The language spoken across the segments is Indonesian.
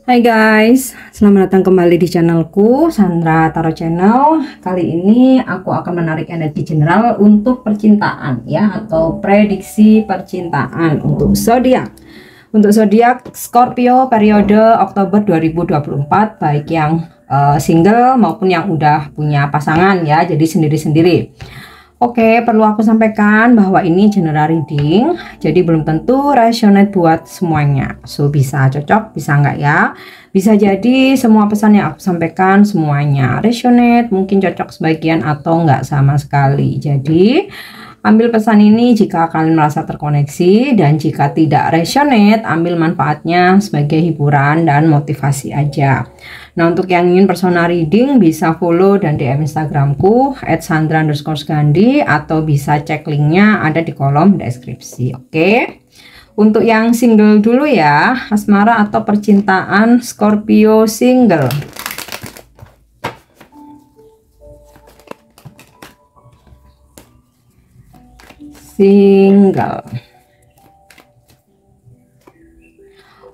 Hai guys, selamat datang kembali di channelku Sandra Tarot Channel. Kali ini aku akan menarik energi general untuk percintaan ya, atau prediksi percintaan untuk zodiak. Untuk zodiak Scorpio periode Oktober 2024, baik yang single maupun yang udah punya pasangan ya, jadi sendiri-sendiri. Oke, perlu aku sampaikan bahwa ini general reading, jadi belum tentu resonate buat semuanya. So, bisa cocok, bisa enggak ya. Bisa jadi semua pesan yang aku sampaikan semuanya resonate, mungkin cocok sebagian atau enggak sama sekali. Jadi, ambil pesan ini jika kalian merasa terkoneksi, dan jika tidak resonate, ambil manfaatnya sebagai hiburan dan motivasi aja. Nah, untuk yang ingin personal reading bisa follow dan DM Instagramku @sandra_gandhi, atau bisa cek linknya ada di kolom deskripsi. Oke. Untuk yang single dulu ya, asmara atau percintaan Scorpio single. Single.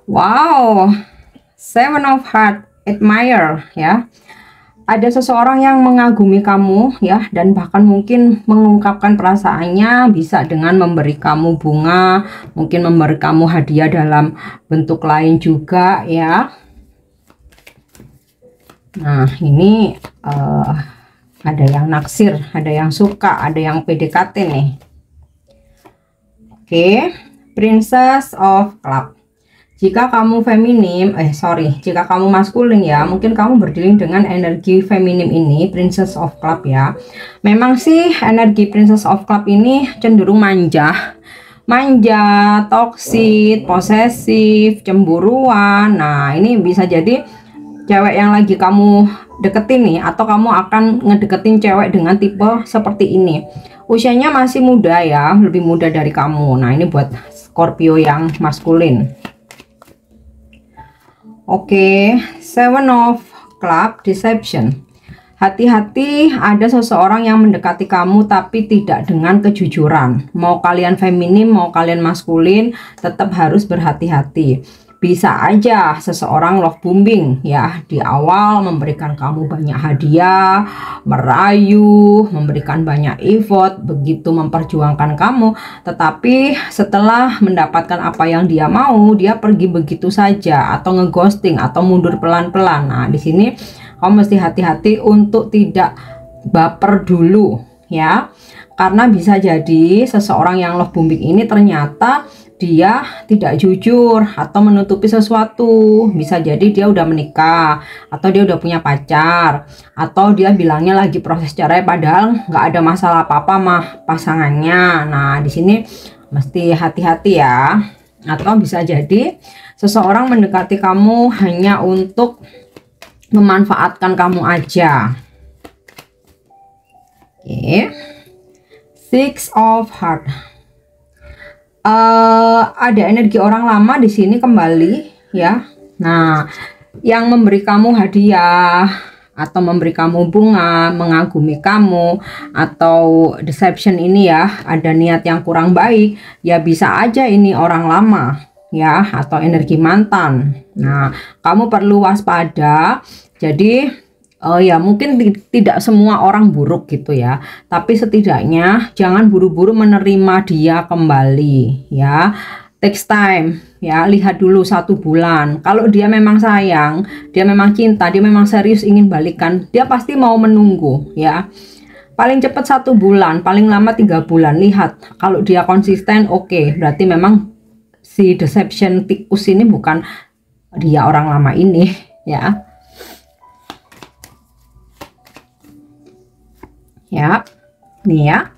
Wow, Seven of Heart, admire ya. Ada seseorang yang mengagumi kamu ya, dan bahkan mungkin mengungkapkan perasaannya, bisa dengan memberi kamu bunga, mungkin memberi kamu hadiah dalam bentuk lain juga ya. Nah, ini ada yang naksir, ada yang suka, ada yang PDKT nih. Oke, Princess of Cup. Jika kamu feminim, jika kamu maskulin ya, mungkin kamu berdealing dengan energi feminim ini, Princess of Cup ya. Memang sih energi Princess of Cup ini cenderung manja, toksik, posesif, cemburuan. Nah, ini bisa jadi cewek yang lagi kamu deketin nih, atau kamu akan ngedeketin cewek dengan tipe seperti ini. Usianya masih muda ya, lebih muda dari kamu. Nah, ini buat Scorpio yang maskulin. Oke, Seven of Cup, deception. Hati-hati, ada seseorang yang mendekati kamu tapi tidak dengan kejujuran. Mau kalian feminim, mau kalian maskulin, tetap harus berhati-hati. Bisa aja seseorang love bombing ya, di awal memberikan kamu banyak hadiah, merayu, memberikan banyak effort, begitu memperjuangkan kamu, tetapi setelah mendapatkan apa yang dia mau, dia pergi begitu saja, atau ngeghosting, atau mundur pelan-pelan. Nah, di sini kamu mesti hati-hati untuk tidak baper dulu ya, karena bisa jadi seseorang yang love bombing ini ternyata dia tidak jujur atau menutupi sesuatu. Bisa jadi dia udah menikah, atau dia udah punya pacar, atau dia bilangnya lagi proses cerai padahal nggak ada masalah apa-apa mah pasangannya. Nah, di sini mesti hati-hati ya. Atau bisa jadi seseorang mendekati kamu hanya untuk memanfaatkan kamu aja. Oke. Six of Heart. Ada energi orang lama di sini kembali ya. Nah, yang memberi kamu hadiah atau memberi kamu bunga, mengagumi kamu, atau deception ini ya, ada niat yang kurang baik ya, bisa aja ini orang lama ya, atau energi mantan. Nah, kamu perlu waspada. Jadi ya mungkin tidak semua orang buruk gitu ya, tapi setidaknya jangan buru-buru menerima dia kembali ya. Takes time ya, lihat dulu 1 bulan. Kalau dia memang sayang, dia memang cinta, dia memang serius ingin balikan, dia pasti mau menunggu ya. Paling cepat 1 bulan, paling lama 3 bulan. Lihat kalau dia konsisten, oke, berarti memang si deception tikus ini bukan dia orang lama ini ya. Ya, nih ya,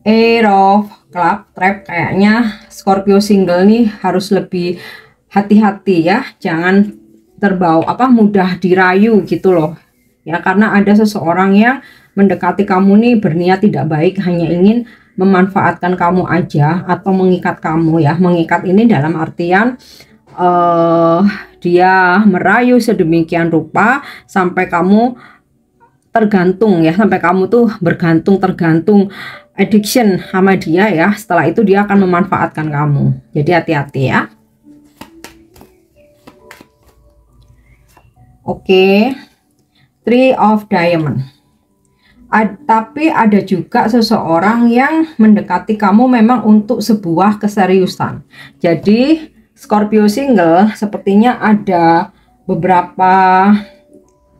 Eight of Cup trap. Kayaknya Scorpio single nih harus lebih hati-hati ya, jangan terbawa mudah dirayu gitu loh ya, karena ada seseorang yang mendekati kamu nih berniat tidak baik, hanya ingin memanfaatkan kamu aja atau mengikat kamu ya. Mengikat ini dalam artian dia merayu sedemikian rupa sampai kamu tergantung ya, sampai kamu tuh tergantung addiction sama dia ya. Setelah itu dia akan memanfaatkan kamu, jadi hati-hati ya. Oke, Three of Diamond. Tapi ada juga seseorang yang mendekati kamu memang untuk sebuah keseriusan. Jadi Scorpio single sepertinya ada beberapa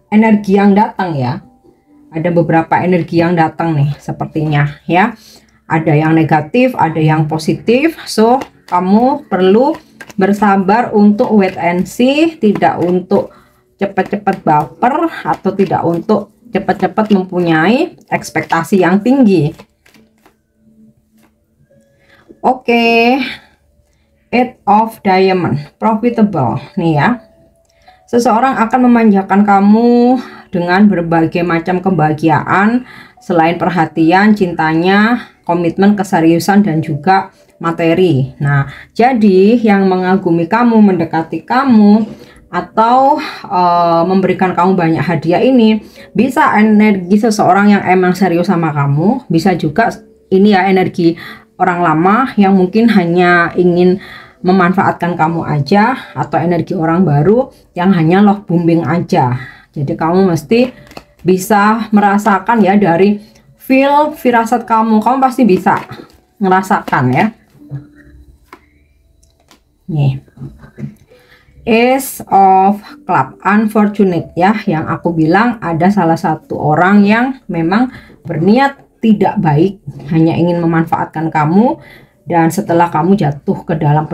energi yang datang ya. Ada beberapa energi yang datang nih sepertinya ya. Ada yang negatif, ada yang positif. So kamu perlu bersabar untuk wait and see, tidak untuk cepat-cepat baper atau tidak untuk cepat-cepat mempunyai ekspektasi yang tinggi. Oke, Eight of Diamond, profitable nih ya. Seseorang akan memanjakan kamu dengan berbagai macam kebahagiaan selain perhatian, cintanya, komitmen, keseriusan, dan juga materi. Nah, jadi yang mengagumi kamu, mendekati kamu, atau memberikan kamu banyak hadiah ini bisa energi seseorang yang emang serius sama kamu, bisa juga ini ya energi orang lama yang mungkin hanya ingin memanfaatkan kamu aja, atau energi orang baru yang hanya love bombing aja. Jadi kamu mesti bisa merasakan ya, dari feel firasat kamu pasti bisa ngerasakan ya. Nih, Ace of Club, unfortunate ya, yang aku bilang ada salah satu orang yang memang berniat tidak baik, hanya ingin memanfaatkan kamu, dan setelah kamu jatuh ke dalam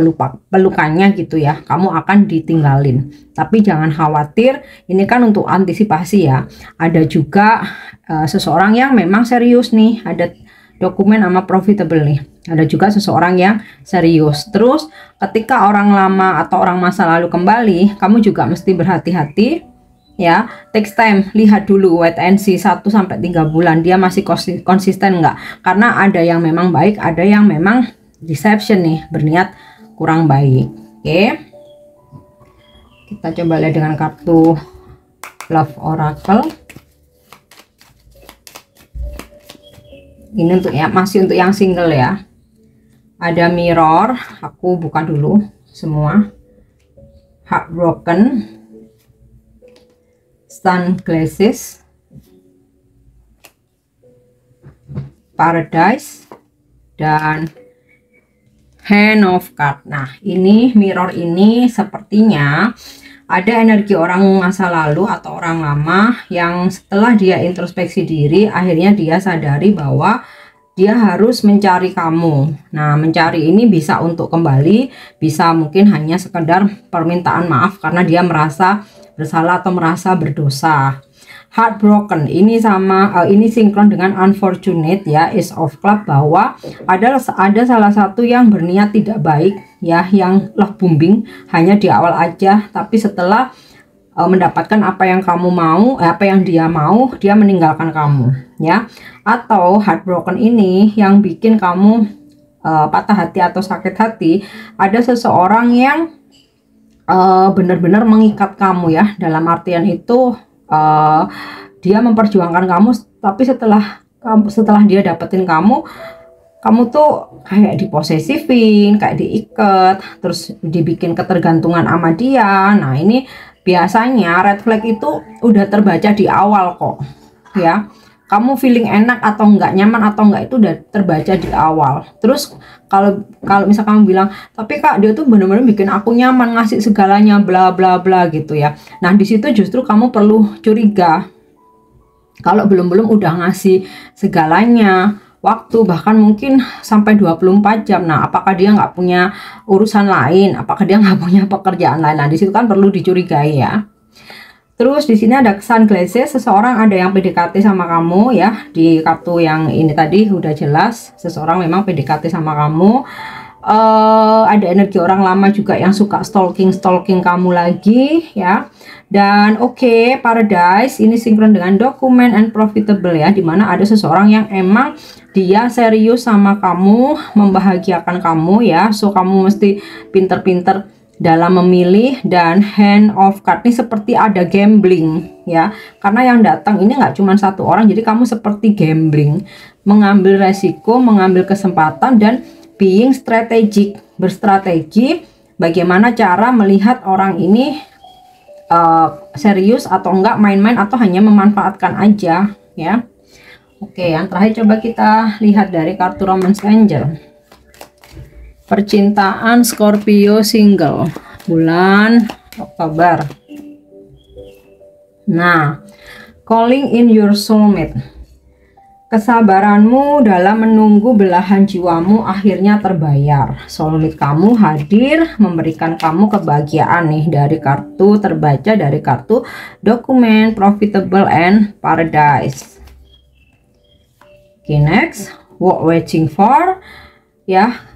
pelukannya gitu ya, kamu akan ditinggalin. Tapi jangan khawatir, ini kan untuk antisipasi ya. Ada juga seseorang yang memang serius nih, ada dokumen sama profitable nih. Ada juga seseorang yang serius. Terus ketika orang lama atau orang masa lalu kembali, kamu juga mesti berhati-hati ya. Takes time, lihat dulu, wait and see 1-3 bulan dia masih konsisten enggak. Karena ada yang memang baik, ada yang memang deception nih, berniat kurang baik. Oke. Kita coba lihat dengan kartu Love Oracle. Ini untuk ya, masih untuk yang single ya. Ada Mirror, aku buka dulu semua. Heartbroken, Sunglasses, Paradise, dan Hand of Cards. Nah, ini Mirror ini sepertinya ada energi orang masa lalu atau orang lama yang setelah dia introspeksi diri, akhirnya dia sadari bahwa dia harus mencari kamu. Nah, mencari ini bisa untuk kembali, bisa mungkin hanya sekedar permintaan maaf karena dia merasa bersalah atau merasa berdosa. Heartbroken ini sama ini sinkron dengan unfortunate ya, Ace of Club, bahwa ada salah satu yang berniat tidak baik ya, yang love bombing hanya di awal aja, tapi setelah mendapatkan apa yang kamu mau, apa yang dia mau, dia meninggalkan kamu ya. Atau heartbroken ini yang bikin kamu patah hati atau sakit hati, ada seseorang yang benar-benar mengikat kamu ya, dalam artian itu dia memperjuangkan kamu, tapi setelah dia dapetin kamu tuh kayak diposesifin, kayak diikat, terus dibikin ketergantungan sama dia. Nah, ini biasanya red flag itu udah terbaca di awal kok ya. Kamu feeling enak atau enggak, nyaman atau enggak, itu udah terbaca di awal. Terus kalau misal kamu bilang, tapi kak dia tuh bener-bener bikin aku nyaman, ngasih segalanya bla bla bla gitu ya. Nah, di situ justru kamu perlu curiga. Kalau belum udah ngasih segalanya, waktu bahkan mungkin sampai 24 jam. Nah, apakah dia nggak punya urusan lain? Apakah dia nggak punya pekerjaan lain? Nah, di situ kan perlu dicurigai ya. Terus di sini ada Sunglasses, seseorang ada yang PDKT sama kamu ya. Di kartu yang ini tadi udah jelas, seseorang memang PDKT sama kamu. Ada energi orang lama juga yang suka stalking kamu lagi ya. Dan oke, Paradise ini sinkron dengan dokumen and profitable ya, dimana ada seseorang yang emang dia serius sama kamu, membahagiakan kamu ya. So kamu mesti pinter-pinter dalam memilih. Dan Hand of Cards ini seperti ada gambling ya, karena yang datang ini nggak cuma satu orang, jadi kamu seperti gambling, mengambil resiko, mengambil kesempatan, dan being strategic, berstrategi bagaimana cara melihat orang ini serius atau enggak, main-main atau hanya memanfaatkan aja ya. Oke, yang terakhir coba kita lihat dari kartu Romance Angel. Percintaan Scorpio single bulan Oktober. Nah, calling in your soulmate. Kesabaranmu dalam menunggu belahan jiwamu akhirnya terbayar. Soulmate kamu hadir memberikan kamu kebahagiaan nih, dari kartu terbaca dari kartu dokumen, profitable and paradise. Oke, next, what waiting for ya.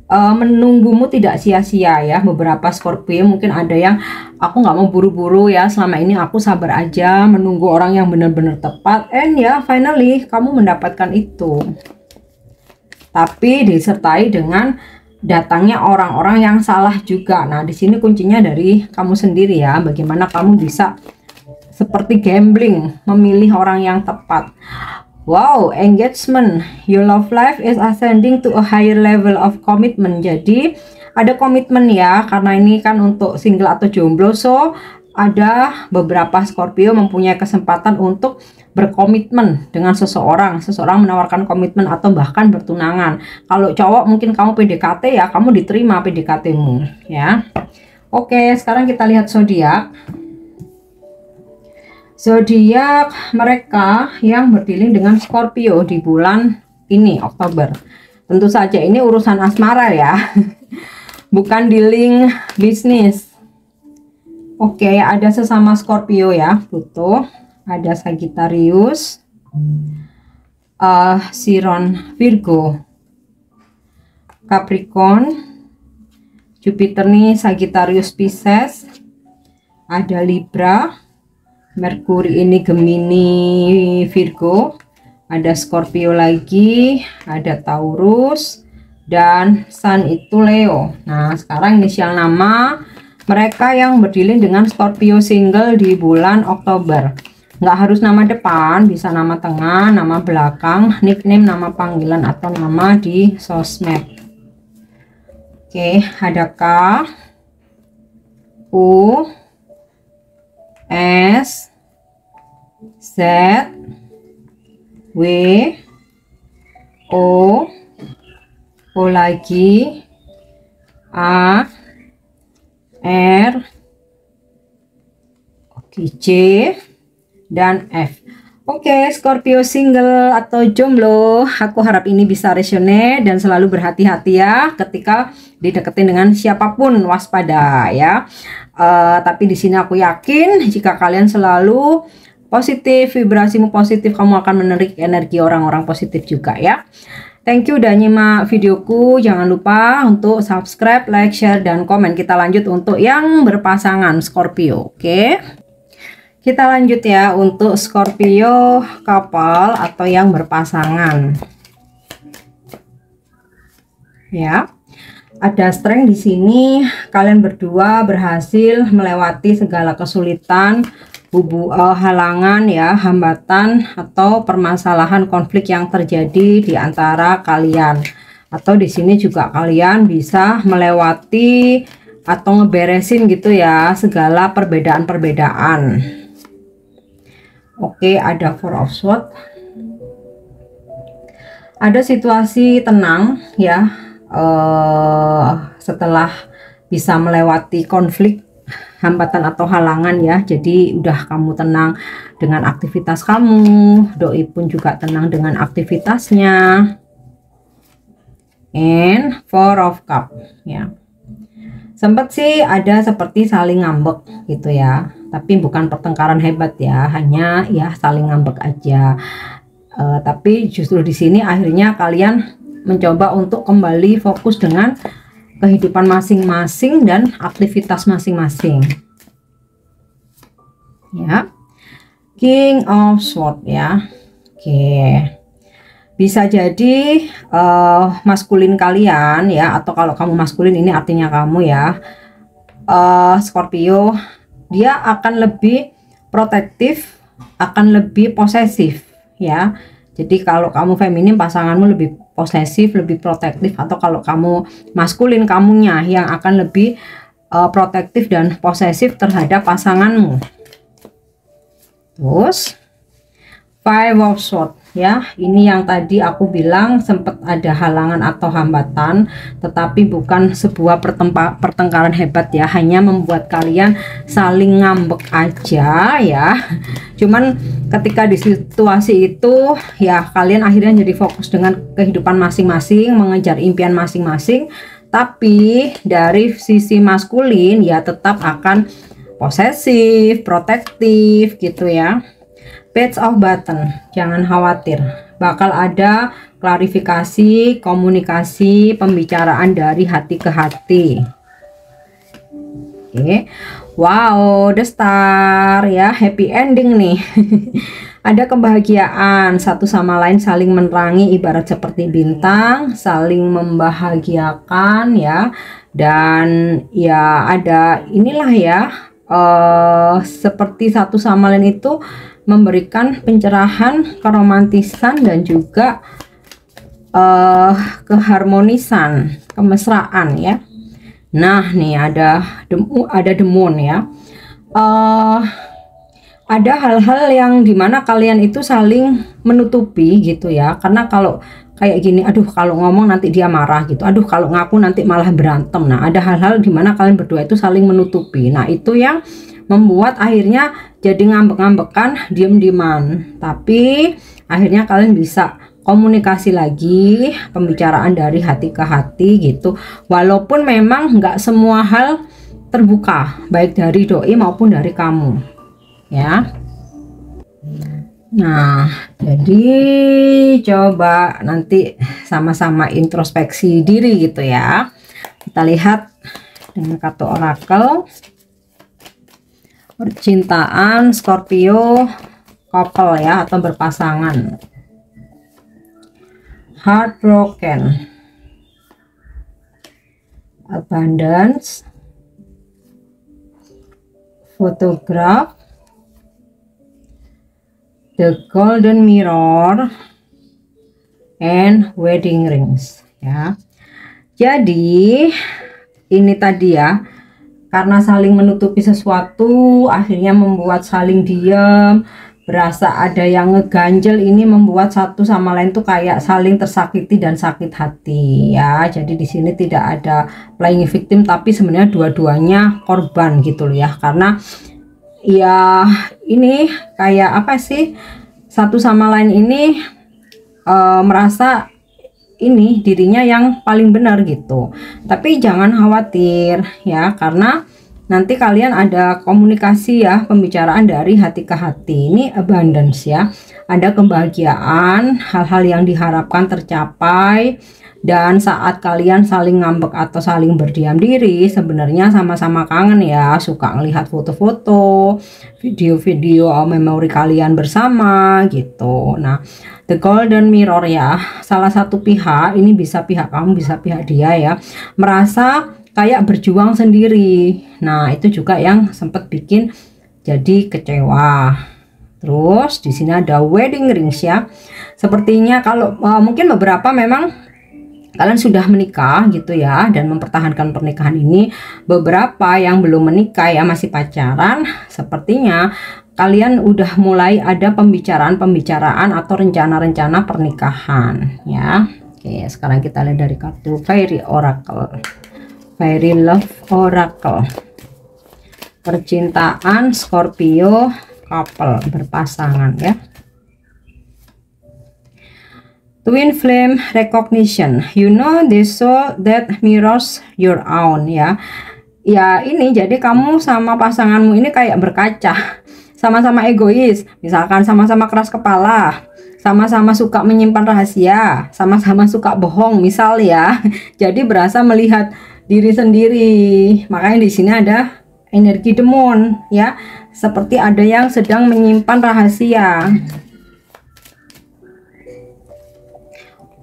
Menunggumu tidak sia-sia ya. Beberapa Scorpio mungkin ada yang aku nggak mau buru-buru ya, selama ini aku sabar aja menunggu orang yang benar-benar tepat, and ya finally kamu mendapatkan itu, tapi disertai dengan datangnya orang-orang yang salah juga. Nah, di sini kuncinya dari kamu sendiri ya, bagaimana kamu bisa seperti gambling memilih orang yang tepat. Wow, engagement, your love life is ascending to a higher level of commitment. Jadi ada komitmen ya, karena ini kan untuk single atau jomblo, so ada beberapa Scorpio mempunyai kesempatan untuk berkomitmen dengan seseorang. Seseorang menawarkan komitmen atau bahkan bertunangan. Kalau cowok mungkin kamu PDKT ya, kamu diterima PDKT-mu ya. Oke, sekarang kita lihat zodiak. Zodiak mereka yang berdealing dengan Scorpio di bulan ini Oktober. Tentu saja ini urusan asmara ya, bukan dealing bisnis. Oke, ada sesama Scorpio ya, Pluto, ada Sagittarius, Chiron Virgo, Capricorn, Jupiter nih Sagittarius Pisces, ada Libra, Merkuri ini Gemini Virgo, ada Scorpio lagi, ada Taurus, dan Sun itu Leo. Nah, sekarang inisial nama mereka yang berdealing dengan Scorpio single di bulan Oktober. Nggak harus nama depan, bisa nama tengah, nama belakang, nickname, nama panggilan, atau nama di sosmed. Oke, ada K, U, S, Z, W, O lagi, A, R, J, dan F. Oke, Scorpio single atau jomblo, aku harap ini bisa resonate dan selalu berhati-hati ya ketika dideketin dengan siapapun, waspada ya. Tapi di sini aku yakin jika kalian selalu positif, vibrasimu positif, kamu akan menarik energi orang-orang positif juga ya. Thank you udah nyimak videoku. Jangan lupa untuk subscribe, like, share, dan komen. Kita lanjut untuk yang berpasangan Scorpio. Oke, kita lanjut ya untuk Scorpio couple atau yang berpasangan ya. Ada strength di sini, kalian berdua berhasil melewati segala kesulitan, halangan ya, hambatan atau permasalahan konflik yang terjadi di antara kalian. Atau di sini juga kalian bisa melewati atau ngeberesin gitu ya segala perbedaan-perbedaan. Oke, ada Four of Swords. Ada situasi tenang ya, setelah bisa melewati konflik, hambatan atau halangan ya. Jadi udah kamu tenang dengan aktivitas kamu, doi pun juga tenang dengan aktivitasnya. And Four of Cups ya. Sempat sih ada seperti saling ngambek gitu ya, tapi bukan pertengkaran hebat ya, hanya ya saling ngambek aja. Tapi justru di sini akhirnya kalian mencoba untuk kembali fokus dengan kehidupan masing-masing dan aktivitas masing-masing ya. King of Swords ya. Oke, bisa jadi maskulin kalian ya, atau kalau kamu maskulin ini artinya kamu ya, Scorpio, dia akan lebih protektif, akan lebih posesif ya. Jadi kalau kamu feminim, pasanganmu lebih posesif, lebih protektif, atau kalau kamu maskulin, kamunya yang akan lebih protektif dan posesif terhadap pasanganmu. Terus Five of Swords ya, ini yang tadi aku bilang sempat ada halangan atau hambatan, tetapi bukan sebuah pertengkaran hebat ya, hanya membuat kalian saling ngambek aja ya. Cuman ketika di situasi itu ya, kalian akhirnya jadi fokus dengan kehidupan masing-masing, mengejar impian masing-masing. Tapi dari sisi maskulin ya tetap akan posesif, protektif gitu ya. Page of Button, jangan khawatir, bakal ada klarifikasi, komunikasi, pembicaraan dari hati ke hati. Oke, wow, the Star ya, happy ending nih. Ada kebahagiaan, satu sama lain saling menerangi, ibarat seperti bintang, saling membahagiakan ya. Dan ya ada inilah ya, seperti satu sama lain itu memberikan pencerahan, keromantisan, dan juga keharmonisan, kemesraan ya. Nah nih ada the Moon ya. Ada hal-hal yang dimana kalian itu saling menutupi gitu ya, karena kalau kayak gini, aduh kalau ngomong nanti dia marah gitu, aduh kalau ngaku nanti malah berantem. Nah ada hal-hal dimana kalian berdua itu saling menutupi. Nah itu yang membuat akhirnya jadi ngambek-ngambekan, diem-dieman, tapi akhirnya kalian bisa komunikasi lagi, pembicaraan dari hati ke hati gitu. Walaupun memang nggak semua hal terbuka, baik dari doi maupun dari kamu ya. Nah jadi coba nanti sama-sama introspeksi diri gitu ya. Kita lihat dengan kartu orakel percintaan Scorpio couple ya, atau berpasangan. Heartbroken, abundance, photograph, the golden mirror, and wedding rings ya. Jadi ini tadi ya, karena saling menutupi sesuatu akhirnya membuat saling diam, berasa ada yang ngeganjel, ini membuat satu sama lain tuh kayak saling tersakiti dan sakit hati ya. Jadi di sini tidak ada playing victim, tapi sebenarnya dua-duanya korban gitu loh ya, karena ya ini kayak apa sih, satu sama lain ini merasa ini dirinya yang paling benar gitu. Tapi jangan khawatir ya, karena nanti kalian ada komunikasi ya, pembicaraan dari hati ke hati. Ini abundance ya, ada kebahagiaan, hal-hal yang diharapkan tercapai. Dan saat kalian saling ngambek atau saling berdiam diri, sebenarnya sama-sama kangen ya, suka ngelihat foto-foto, video-video memori kalian bersama gitu. Nah the golden mirror ya, salah satu pihak, ini bisa pihak kamu bisa pihak dia ya, merasa kayak berjuang sendiri. Nah itu juga yang sempat bikin jadi kecewa. Terus di sini ada wedding rings ya, sepertinya kalau mungkin beberapa memang kalian sudah menikah gitu ya, dan mempertahankan pernikahan ini. Beberapa yang belum menikah ya, masih pacaran, sepertinya kalian udah mulai ada pembicaraan atau rencana-rencana pernikahan ya. Oke, sekarang kita lihat dari kartu Fairy Oracle, Fairy Love Oracle, percintaan Scorpio couple berpasangan ya. Twin Flame Recognition, you know this soul that mirrors your own ya. Ya ini jadi kamu sama pasanganmu ini kayak berkaca, sama-sama egois, misalkan sama-sama keras kepala, sama-sama suka menyimpan rahasia, sama-sama suka bohong misal ya. Jadi berasa melihat diri sendiri. Makanya di sini ada energi demon ya, seperti ada yang sedang menyimpan rahasia.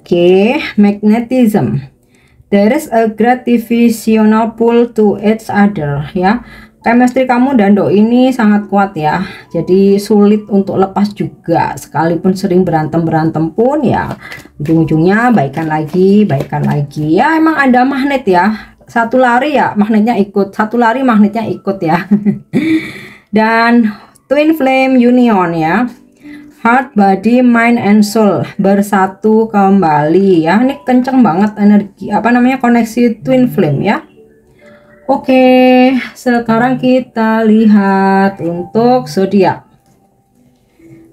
Oke, magnetism. There is a gravitational pull to each other ya. Chemistry kamu dan doi ini sangat kuat ya. Jadi sulit untuk lepas juga. Sekalipun sering berantem pun ya, ujung-ujungnya baikan lagi, baikan lagi. Ya emang ada magnet ya. Satu lari ya magnetnya ikut, satu lari magnetnya ikut ya. Dan twin flame union ya. Heart, body, mind, and soul bersatu kembali ya. Ini kenceng banget energi koneksi twin flame ya. Oke, sekarang kita lihat untuk zodiak.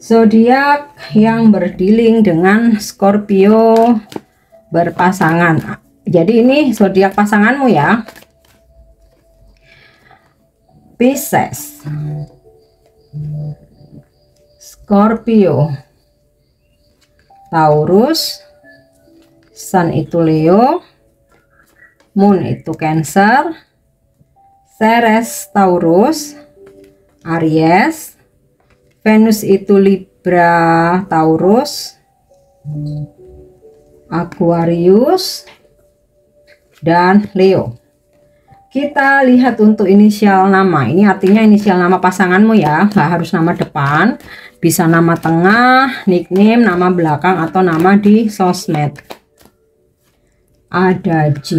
Zodiak yang berdealing dengan Scorpio berpasangan. Jadi ini zodiak pasanganmu ya. Pisces, Scorpio, Taurus, Sun itu Leo, Moon itu Cancer, Ceres Taurus, Aries, Venus itu Libra Taurus, Aquarius, dan Leo. Kita lihat untuk inisial nama. Ini artinya inisial nama pasanganmu ya, nggak harus nama depan, bisa nama tengah, nickname, nama belakang, atau nama di sosmed. Ada J,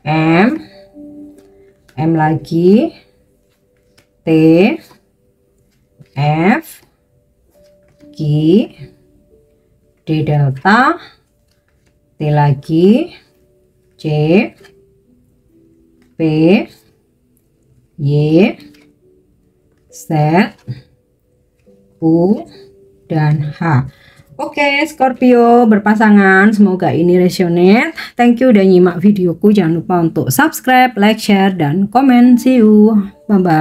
M lagi, T, F, G, D delta, T lagi, C, P, Y, Z, U, dan H. Oke, Scorpio berpasangan, semoga ini resonate. Thank you udah nyimak videoku. Jangan lupa untuk subscribe, like, share, dan komen. See you. Bye-bye.